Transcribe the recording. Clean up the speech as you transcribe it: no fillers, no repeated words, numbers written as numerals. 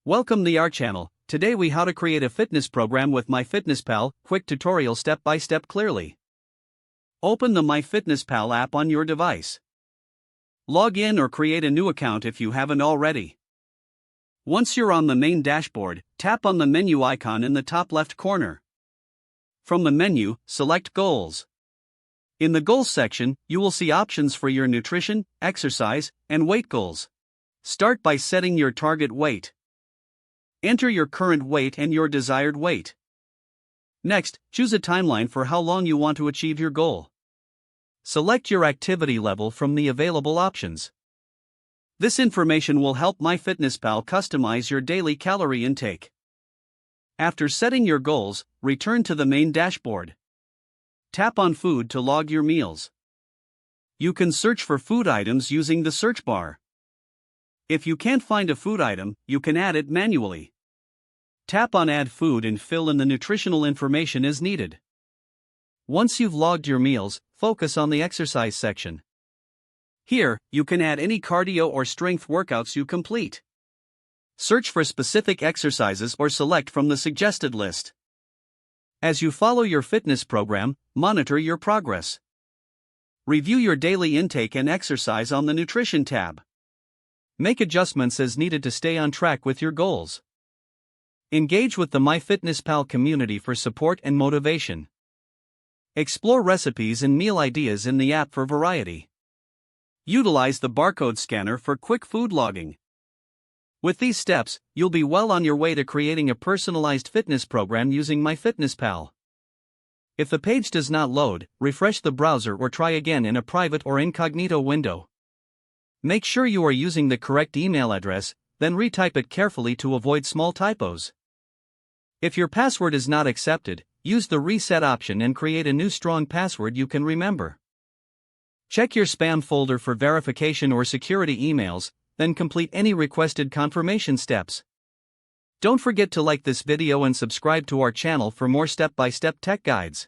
Welcome to our channel. Today we how to create a fitness program with MyFitnessPal, quick tutorial step by step clearly. Open the MyFitnessPal app on your device. Log in or create a new account if you haven't already. Once you're on the main dashboard, tap on the menu icon in the top left corner. From the menu, select Goals. In the Goals section, you will see options for your nutrition, exercise, and weight goals. Start by setting your target weight. Enter your current weight and your desired weight. Next, choose a timeline for how long you want to achieve your goal. Select your activity level from the available options. This information will help MyFitnessPal customize your daily calorie intake. After setting your goals, return to the main dashboard. Tap on Food to log your meals. You can search for food items using the search bar. If you can't find a food item, you can add it manually. Tap on Add Food and fill in the nutritional information as needed. Once you've logged your meals, focus on the exercise section. Here, you can add any cardio or strength workouts you complete. Search for specific exercises or select from the suggested list. As you follow your fitness program, monitor your progress. Review your daily intake and exercise on the Nutrition tab. Make adjustments as needed to stay on track with your goals. Engage with the MyFitnessPal community for support and motivation. Explore recipes and meal ideas in the app for variety. Utilize the barcode scanner for quick food logging. With these steps, you'll be well on your way to creating a personalized fitness program using MyFitnessPal. If the page does not load, refresh the browser or try again in a private or incognito window. Make sure you are using the correct email address, then retype it carefully to avoid small typos. If your password is not accepted, use the reset option and create a new strong password you can remember. Check your spam folder for verification or security emails, then complete any requested confirmation steps. Don't forget to like this video and subscribe to our channel for more step-by-step tech guides.